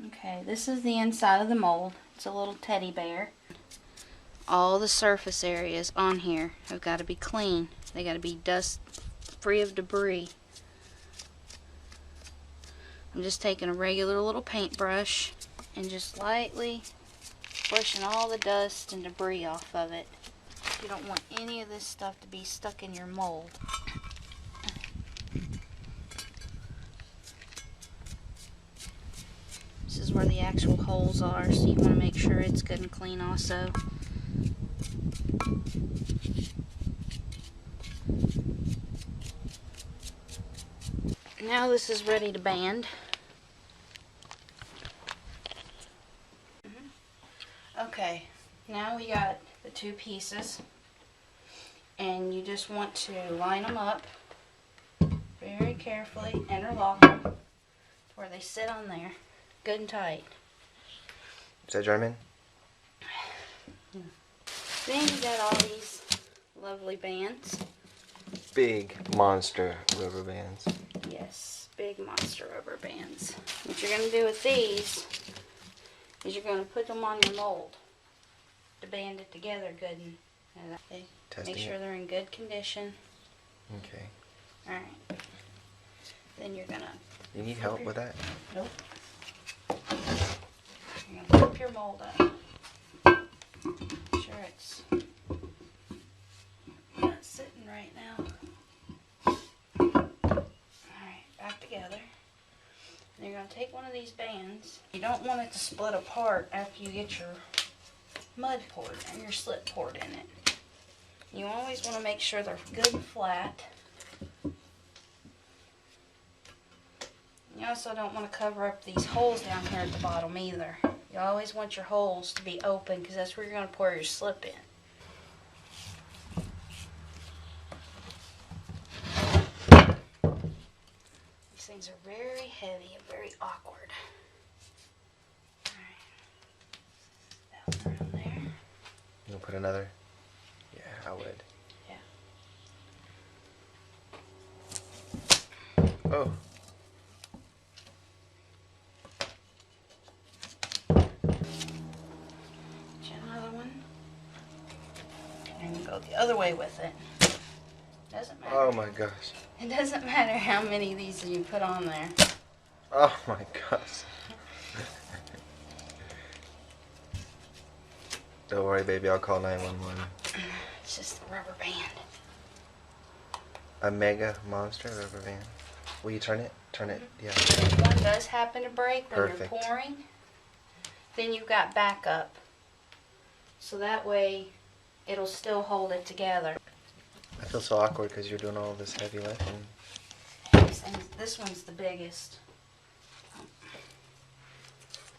Okay, this is the inside of the mold. It's a little teddy bear. All the surface areas on here have got to be clean. They got to be dust free of debris. I'm just taking a regular little paintbrush and just lightly brushing all the dust and debris off of it. You don't want any of this stuff to be stuck in your mold. This is where the actual holes are, so you want to make sure it's good and clean also. Now this is ready to band. Okay, now we got the two pieces, and you just want to line them up very carefully, interlock them to where they sit on there, good and tight. Is that German? Then you got all these lovely bands. Big monster rubber bands. Yes, big monster rubber bands. What you're going to do with these is you're going to put them on your mold to band it together good and okay. Make sure they're in good condition. Okay. Alright. Then you're going to... You need help with that? Nope. You're going to flip your mold up. Make sure it's not sitting right now. Alright, back together. And you're going to take one of these bands. You don't want it to split apart after you get your mud poured and your slip poured in it. You always want to make sure they're good and flat. You also don't want to cover up these holes down here at the bottom either. You always want your holes to be open because that's where you're going to pour your slip in. These things are very heavy and very awkward. Alright. Down around there. You want to put another? Yeah, I would. Yeah. Oh. Another one. And you go the other way with it. Doesn't matter. Oh my gosh. It doesn't matter how many of these you put on there. Oh my gosh. Don't worry, baby. I'll call 911. It's just a rubber band. A mega monster rubber band. Will you turn it? Turn it. Yeah. If one does happen to break when Perfect. you're pouring, then you've got backup. So that way, it'll still hold it together. I feel so awkward because you're doing all this heavy lifting. And this one's the biggest.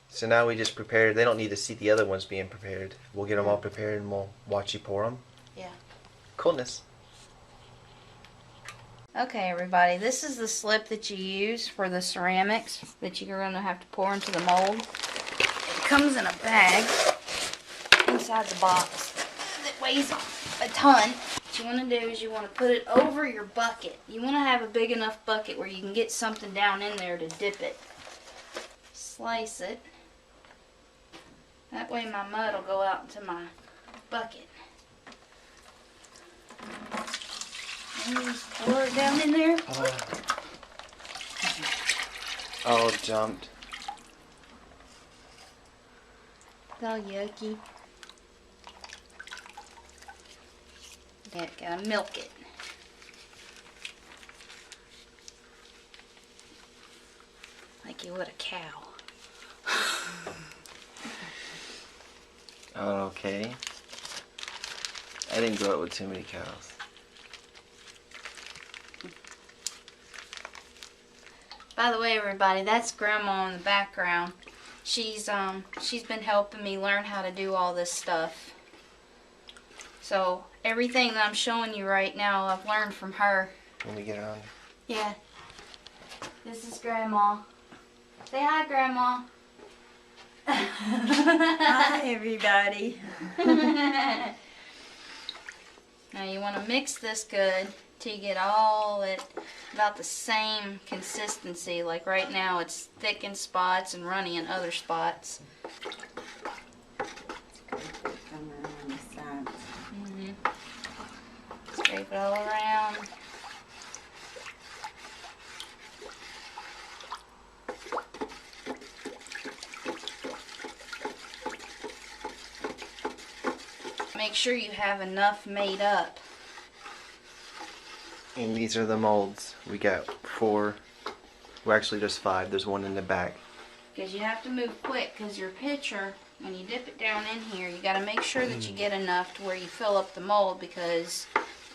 So now we just prepared. They don't need to see the other ones being prepared. We'll get them all prepared and we'll watch you pour them. Yeah. Coolness. Okay, everybody, this is the slip that you use for the ceramics that you're going to have to pour into the mold. It comes in a bag inside the box that weighs a ton. What you want to do is you want to put it over your bucket. You want to have a big enough bucket where you can get something down in there to dip it. Slice it. That way my mud will go out into my bucket. And you just pour it down in there. Oh, it jumped. It's all yucky. Gotta milk it. Like you would a cow. Oh, okay. I didn't grow up with too many cows. By the way, everybody, that's Grandma in the background. She's been helping me learn how to do all this stuff. So everything that I'm showing you right now, I've learned from her. Let me get it on. Yeah. This is Grandma. Say hi, Grandma. Hi, everybody. Now you want to mix this good. till you get all it about the same consistency. Like right now it's thick in spots and runny in other spots. Come around the sides. Scrape it all around. Make sure you have enough made up. And these are the molds. We got 4. Well, actually, there's 5. There's one in the back. Because you have to move quick, because your pitcher, when you dip it down in here, you got to make sure that you get enough to where you fill up the mold, because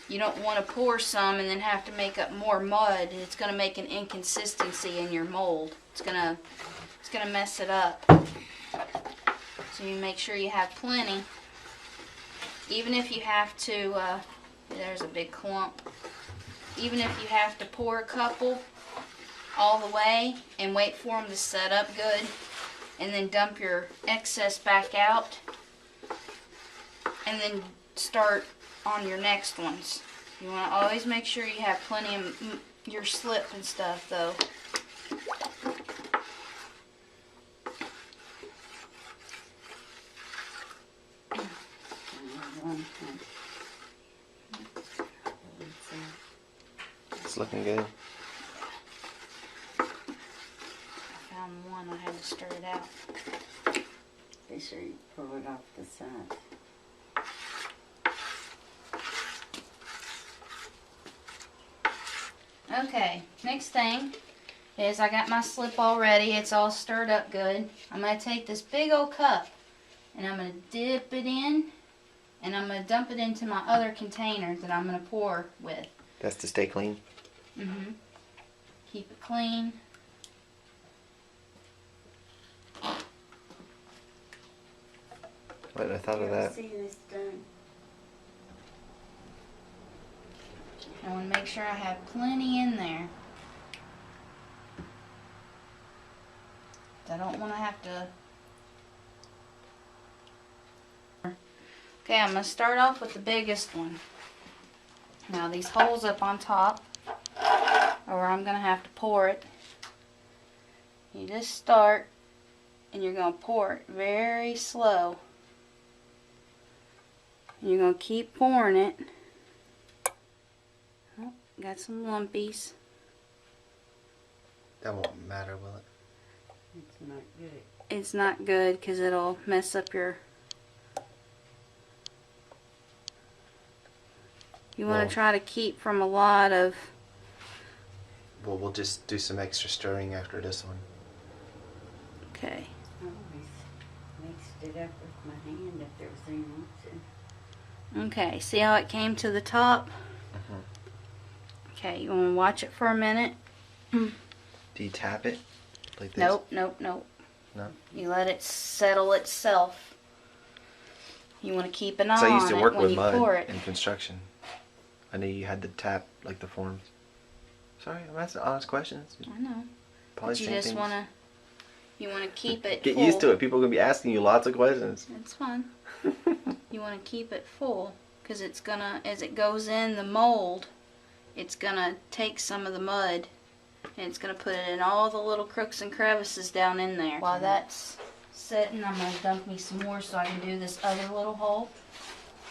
you don't want to pour some and then have to make up more mud. It's going to make an inconsistency in your mold. It's going to mess it up. So you make sure you have plenty. Even if you have to, there's a big clump. Even if you have to pour a couple all the way and wait for them to set up good and then dump your excess back out and then start on your next ones. You want to always make sure you have plenty of your slip and stuff though. It's looking good. I found one, I had to stir it out. Be sure you pull it off the side. Okay, next thing is I got my slip all ready. It's all stirred up good. I'm going to take this big old cup and I'm going to dip it in and I'm going to dump it into my other container that I'm going to pour with. That's to stay clean. Keep it clean. What I thought of that. See this done? I want to make sure I have plenty in there. I don't want to have to. Okay, I'm going to start off with the biggest one. Now these holes up on top are where I'm going to have to pour it. You just start and you're going to pour it very slow. You're going to keep pouring it. Oh, got some lumpies. That won't matter, will it? It's not good. It's not good because it'll mess up your... You want Well- to try to keep from a lot of... Well, we'll just do some extra stirring after this one. Okay. I always mixed it up with my hand if there was any motion. Okay, see how it came to the top? Mhm. Okay, you want to watch it for a minute? Do you tap it? Like this? Nope, nope, nope. No? You let it settle itself. You want to keep an eye So I used on to it work when with you mud pour it. in construction. I knew you had to tap like the forms. Sorry, I'm asking honest questions. I know. Probably But you same just things. want to... You want to keep it Get full. used to it. People are gonna be asking you lots of questions. It's fine. You want to keep it full because it's gonna, as it goes in the mold, it's gonna take some of the mud and it's gonna put it in all the little crooks and crevices down in there. While that's sitting, I'm gonna dump me some more so I can do this other little hole.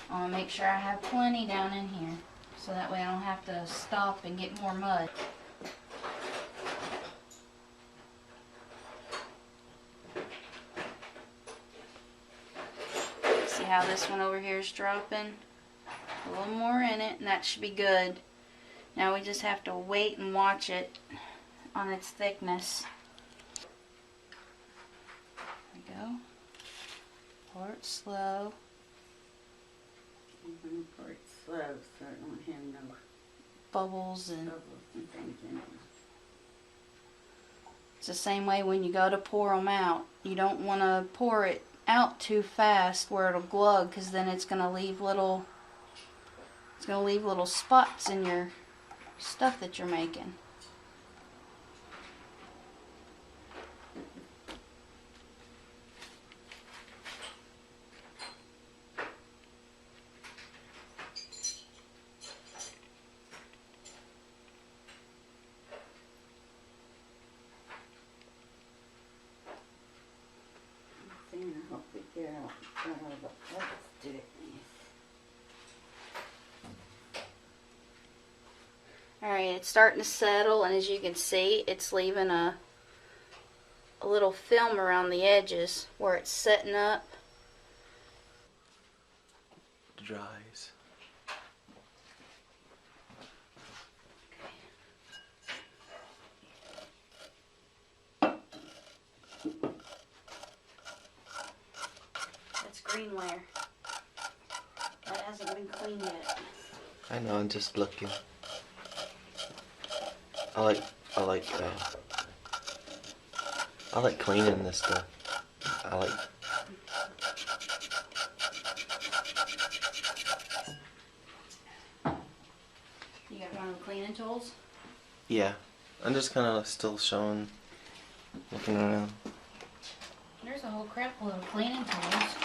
I want to make sure I have plenty down in here so that way I don't have to stop and get more mud. See how this one over here is dropping? A little more in it, and that should be good. Now we just have to wait and watch it on its thickness. There we go. Pour it slow. I'm going to pour it slow so it don't have no Bubbles, and bubbles and things in it. it's the same way when you go to pour them out. You don't want to pour it out too fast where it'll glug, because then it's going to leave little spots in your stuff that you're making. Let's do it. Alright, it's starting to settle, and as you can see, it's leaving a little film around the edges where it's setting up. Dries. That's greenware. That hasn't been cleaned yet. I know, I'm just looking. I like cleaning this stuff. I like. You got one of the cleaning tools? Yeah, I'm just kind of still showing, looking around. There's a whole crap load of cleaning tools.